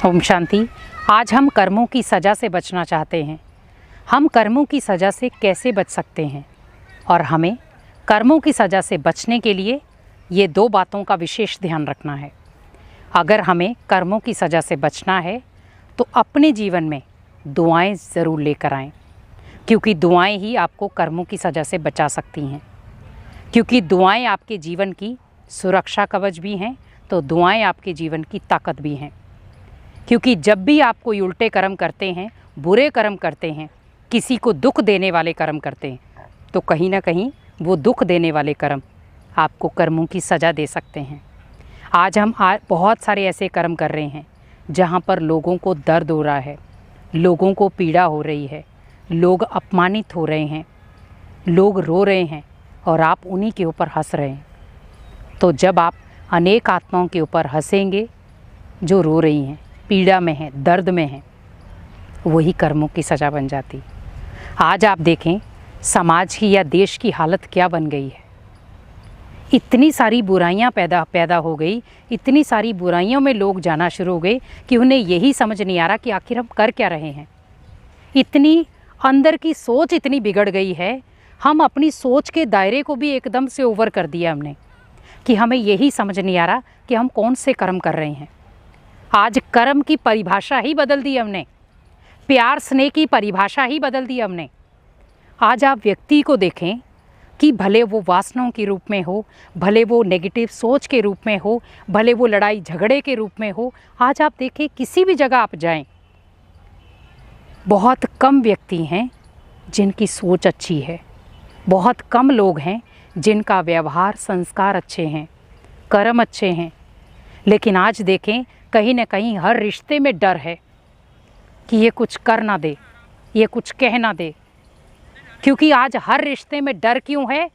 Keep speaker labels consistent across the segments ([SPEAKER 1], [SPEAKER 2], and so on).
[SPEAKER 1] ओम शांति। आज हम कर्मों की सज़ा से बचना चाहते हैं। हम कर्मों की सज़ा से कैसे बच सकते हैं और हमें कर्मों की सज़ा से बचने के लिए ये दो बातों का विशेष ध्यान रखना है। अगर हमें कर्मों की सज़ा से बचना है तो अपने जीवन में दुआएं ज़रूर लेकर आएं, क्योंकि दुआएं ही आपको कर्मों की सज़ा से बचा सकती हैं। क्योंकि दुआएं आपके जीवन की सुरक्षा कवच भी हैं, तो दुआएं आपके जीवन की ताकत भी हैं। क्योंकि जब भी आप कोई उल्टे कर्म करते हैं, बुरे कर्म करते हैं, किसी को दुख देने वाले कर्म करते हैं, तो कहीं ना कहीं वो दुख देने वाले कर्म आपको कर्मों की सज़ा दे सकते हैं। आज हम बहुत सारे ऐसे कर्म कर रहे हैं जहाँ पर लोगों को दर्द हो रहा है, लोगों को पीड़ा हो रही है, लोग अपमानित हो रहे हैं, लोग रो रहे हैं और आप उन्हीं के ऊपर हंस रहे हैं। तो जब आप अनेक आत्माओं के ऊपर हंसेंगे जो रो रही हैं, पीड़ा में हैं, दर्द में हैं, वही कर्मों की सज़ा बन जाती। आज आप देखें समाज की या देश की हालत क्या बन गई है। इतनी सारी बुराइयां पैदा हो गई, इतनी सारी बुराइयों में लोग जाना शुरू हो गए कि उन्हें यही समझ नहीं आ रहा कि आखिर हम कर क्या रहे हैं। इतनी अंदर की सोच इतनी बिगड़ गई है, हम अपनी सोच के दायरे को भी एकदम से ओवर कर दिया हमने, कि हमें यही समझ नहीं आ रहा कि हम कौन से कर्म कर रहे हैं। आज कर्म की परिभाषा ही बदल दी हमने, प्यार स्नेह की परिभाषा ही बदल दी हमने। आज आप व्यक्ति को देखें कि भले वो वासनाओं के रूप में हो, भले वो नेगेटिव सोच के रूप में हो, भले वो लड़ाई झगड़े के रूप में हो, आज आप देखें किसी भी जगह आप जाएं, बहुत कम व्यक्ति हैं जिनकी सोच अच्छी है, बहुत कम लोग हैं जिनका व्यवहार संस्कार अच्छे हैं, कर्म अच्छे हैं। लेकिन आज देखें कहीं ना कहीं हर रिश्ते में डर है कि ये कुछ कर ना दे, ये कुछ कह ना दे। क्योंकि आज हर रिश्ते में डर क्यों है?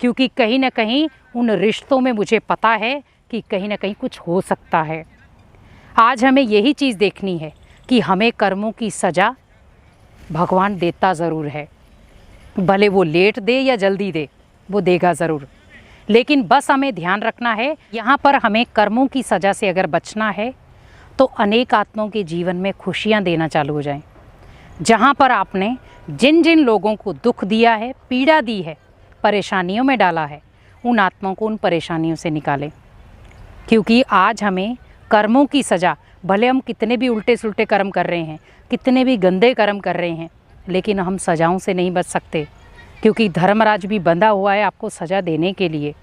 [SPEAKER 1] क्योंकि कहीं ना कहीं उन रिश्तों में मुझे पता है कि कहीं ना कहीं कुछ हो सकता है। आज हमें यही चीज़ देखनी है कि हमें कर्मों की सज़ा भगवान देता ज़रूर है, भले वो लेट दे या जल्दी दे, वो देगा ज़रूर। लेकिन बस हमें ध्यान रखना है, यहाँ पर हमें कर्मों की सज़ा से अगर बचना है तो अनेक आत्माओं के जीवन में खुशियाँ देना चालू हो जाएं। जहाँ पर आपने जिन जिन लोगों को दुख दिया है, पीड़ा दी है, परेशानियों में डाला है, उन आत्माओं को उन परेशानियों से निकालें। क्योंकि आज हमें कर्मों की सज़ा, भले हम कितने भी उल्टे सुल्टे कर्म कर रहे हैं, कितने भी गंदे कर्म कर रहे हैं, लेकिन हम सज़ाओं से नहीं बच सकते। क्योंकि धर्मराज भी बंधा हुआ है आपको सज़ा देने के लिए।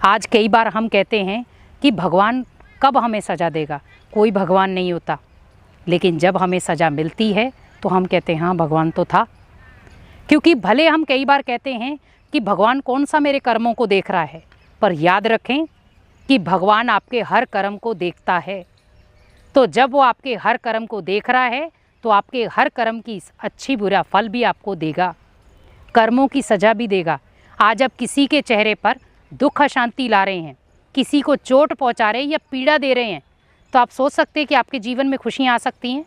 [SPEAKER 1] आज कई बार हम कहते हैं कि भगवान कब हमें सज़ा देगा, कोई भगवान नहीं होता। लेकिन जब हमें सज़ा मिलती है तो हम कहते हैं हाँ भगवान तो था। क्योंकि भले हम कई बार कहते हैं कि भगवान कौन सा मेरे कर्मों को देख रहा है, पर याद रखें कि भगवान आपके हर कर्म को देखता है। तो जब वो आपके हर कर्म को देख रहा है तो आपके हर कर्म की अच्छी बुरा फल भी आपको देगा, कर्मों की सज़ा भी देगा। आज आप किसी के चेहरे पर दुख अशांति ला रहे हैं, किसी को चोट पहुंचा रहे हैं या पीड़ा दे रहे हैं, तो आप सोच सकते हैं कि आपके जीवन में खुशियां आ सकती हैं।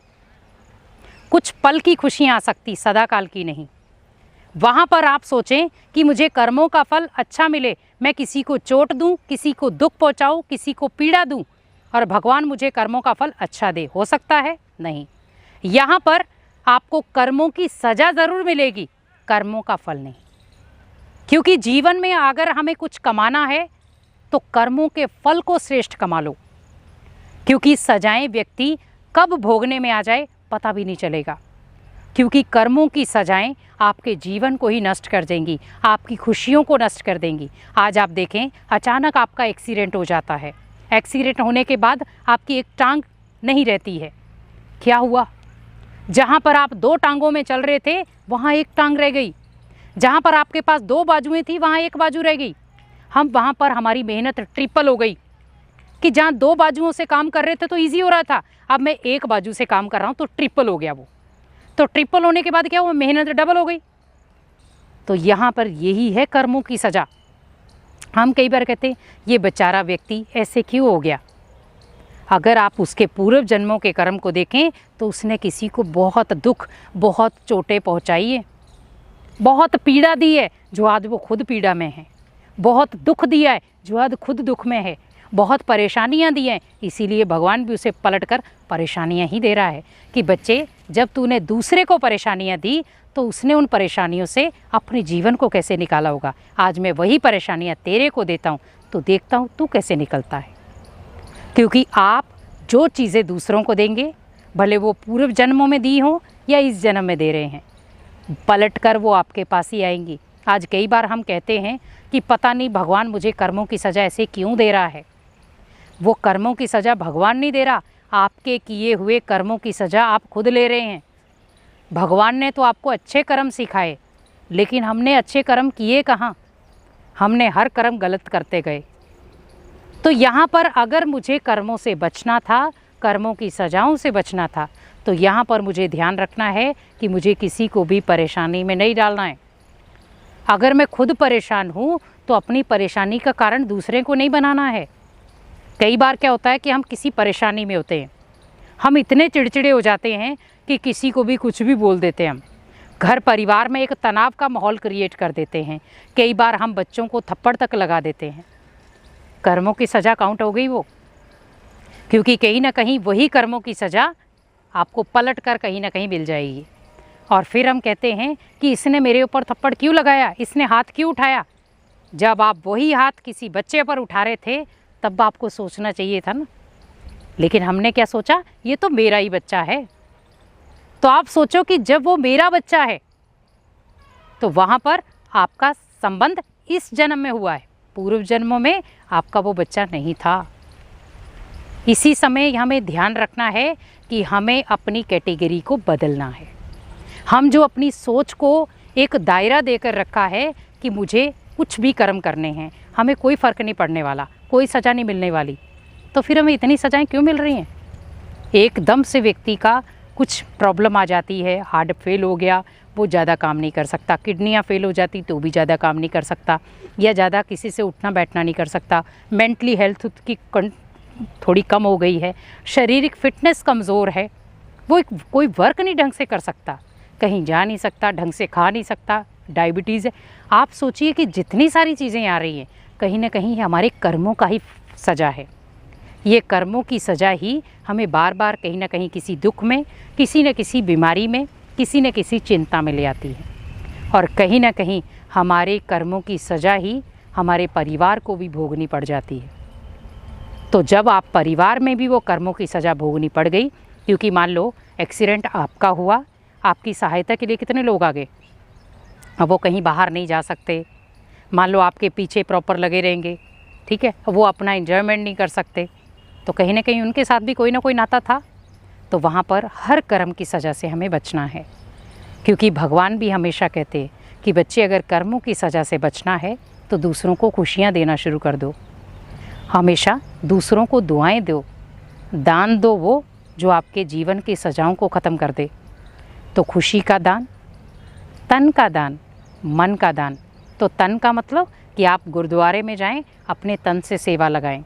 [SPEAKER 1] कुछ पल की खुशियां आ सकती, सदा काल की नहीं। वहाँ पर आप सोचें कि मुझे कर्मों का फल अच्छा मिले, मैं किसी को चोट दूं, किसी को दुख पहुंचाऊं, किसी को पीड़ा दूं और भगवान मुझे कर्मों का फल अच्छा दे, हो सकता है? नहीं। यहाँ पर आपको कर्मों की सज़ा ज़रूर मिलेगी, कर्मों का फल नहीं। क्योंकि जीवन में अगर हमें कुछ कमाना है तो कर्मों के फल को श्रेष्ठ कमा लो। क्योंकि सजाएं व्यक्ति कब भोगने में आ जाए पता भी नहीं चलेगा। क्योंकि कर्मों की सजाएं आपके जीवन को ही नष्ट कर देंगी, आपकी खुशियों को नष्ट कर देंगी। आज आप देखें अचानक आपका एक्सीडेंट हो जाता है, एक्सीडेंट होने के बाद आपकी एक टांग नहीं रहती है। क्या हुआ? जहाँ पर आप दो टांगों में चल रहे थे वहाँ एक टांग रह गई, जहाँ पर आपके पास दो बाजुएं थी वहाँ एक बाजू रह गई। हम वहाँ पर हमारी मेहनत ट्रिपल हो गई कि जहाँ दो बाजुओं से काम कर रहे थे तो इजी हो रहा था, अब मैं एक बाजू से काम कर रहा हूँ तो ट्रिपल हो गया वो। तो ट्रिपल होने के बाद क्या हुआ? मेहनत डबल हो गई। तो यहाँ पर यही है कर्मों की सज़ा। हम कई बार कहते हैं ये बेचारा व्यक्ति ऐसे क्यों हो गया। अगर आप उसके पूर्व जन्मों के कर्म को देखें तो उसने किसी को बहुत दुख, बहुत चोटें पहुँचाई है, बहुत पीड़ा दी है जो आज वो खुद पीड़ा में है, बहुत दुख दिया है जो आज खुद दुख में है। बहुत परेशानियां दी हैं, इसीलिए भगवान भी उसे पलटकर परेशानियां ही दे रहा है कि बच्चे, जब तूने दूसरे को परेशानियां दी तो उसने उन परेशानियों से अपने जीवन को कैसे निकाला होगा। आज मैं वही परेशानियां तेरे को देता हूँ, तो देखता हूँ तू कैसे निकलता है। क्योंकि आप जो चीज़ें दूसरों को देंगे, भले वो पूर्व जन्मों में दी हों या इस जन्म में दे रहे हैं, पलट कर वो आपके पास ही आएंगी। आज कई बार हम कहते हैं कि पता नहीं भगवान मुझे कर्मों की सज़ा ऐसे क्यों दे रहा है। वो कर्मों की सज़ा भगवान नहीं दे रहा, आपके किए हुए कर्मों की सज़ा आप खुद ले रहे हैं। भगवान ने तो आपको अच्छे कर्म सिखाए, लेकिन हमने अच्छे कर्म किए कहाँ, हमने हर कर्म गलत करते गए। तो यहाँ पर अगर मुझे कर्मों से बचना था, कर्मों की सजाओं से बचना था, तो यहाँ पर मुझे ध्यान रखना है कि मुझे किसी को भी परेशानी में नहीं डालना है। अगर मैं खुद परेशान हूँ तो अपनी परेशानी का कारण दूसरे को नहीं बनाना है। कई बार क्या होता है कि हम किसी परेशानी में होते हैं, हम इतने चिड़चिड़े हो जाते हैं कि किसी को भी कुछ भी बोल देते हैं। हम घर परिवार में एक तनाव का माहौल क्रिएट कर देते हैं। कई बार हम बच्चों को थप्पड़ तक लगा देते हैं। कर्मों की सज़ा काउंट हो गई वो, क्योंकि कहीं ना कहीं वही कर्मों की सज़ा आपको पलट कर कहीं ना कहीं मिल जाएगी। और फिर हम कहते हैं कि इसने मेरे ऊपर थप्पड़ क्यों लगाया, इसने हाथ क्यों उठाया। जब आप वही हाथ किसी बच्चे पर उठा रहे थे तब आपको सोचना चाहिए था ना। लेकिन हमने क्या सोचा, ये तो मेरा ही बच्चा है। तो आप सोचो कि जब वो मेरा बच्चा है तो वहाँ पर आपका संबंध इस जन्म में हुआ है, पूर्व जन्मों में आपका वो बच्चा नहीं था। इसी समय हमें ध्यान रखना है कि हमें अपनी कैटेगरी को बदलना है। हम जो अपनी सोच को एक दायरा देकर रखा है कि मुझे कुछ भी कर्म करने हैं, हमें कोई फ़र्क नहीं पड़ने वाला, कोई सज़ा नहीं मिलने वाली, तो फिर हमें इतनी सज़ाएं क्यों मिल रही हैं। एकदम से व्यक्ति का कुछ प्रॉब्लम आ जाती है, हार्ट फेल हो गया, वो ज़्यादा काम नहीं कर सकता, किडनियाँ फेल हो जाती तो भी ज़्यादा काम नहीं कर सकता, या ज़्यादा किसी से उठना बैठना नहीं कर सकता, मेंटली हेल्थ की थोड़ी कम हो गई है, शारीरिक फिटनेस कमज़ोर है, वो कोई वर्क नहीं ढंग से कर सकता, कहीं जा नहीं सकता, ढंग से खा नहीं सकता, डायबिटीज़ है। आप सोचिए कि जितनी सारी चीज़ें आ रही हैं, कहीं ना कहीं हमारे कर्मों का ही सज़ा है। ये कर्मों की सज़ा ही हमें बार बार कहीं ना कहीं किसी दुख में, किसी न किसी बीमारी में, किसी न किसी चिंता में ले आती है। और कहीं ना कहीं हमारे कर्मों की सज़ा ही हमारे परिवार को भी भोगनी पड़ जाती है। तो जब आप परिवार में भी वो कर्मों की सज़ा भोगनी पड़ गई, क्योंकि मान लो एक्सीडेंट आपका हुआ, आपकी सहायता के लिए कितने लोग आ गए, अब वो कहीं बाहर नहीं जा सकते, मान लो आपके पीछे प्रॉपर लगे रहेंगे, ठीक है, वो अपना एंजॉयमेंट नहीं कर सकते, तो कहीं ना कहीं उनके साथ भी कोई ना कोई नाता था। तो वहाँ पर हर कर्म की सज़ा से हमें बचना है, क्योंकि भगवान भी हमेशा कहते हैं कि बच्चे अगर कर्मों की सज़ा से बचना है तो दूसरों को खुशियाँ देना शुरू कर दो, हमेशा दूसरों को दुआएं दो, दान दो वो जो आपके जीवन की सजाओं को ख़त्म कर दे। तो खुशी का दान, तन का दान, मन का दान। तो तन का मतलब कि आप गुरुद्वारे में जाएं, अपने तन से सेवा लगाएं,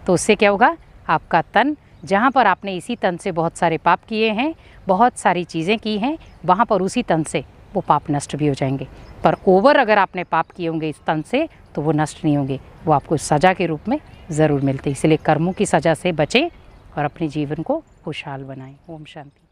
[SPEAKER 1] तो उससे क्या होगा, आपका तन, जहाँ पर आपने इसी तन से बहुत सारे पाप किए हैं, बहुत सारी चीज़ें की हैं, वहाँ पर उसी तन से वो पाप नष्ट भी हो जाएंगे। पर ओवर अगर आपने पाप किए होंगे इस तन से तो वो नष्ट नहीं होंगे, वो आपको सज़ा के रूप में ज़रूर मिलते। इसलिए कर्मों की सज़ा से बचें और अपने जीवन को खुशहाल बनाएं। ओम शांति।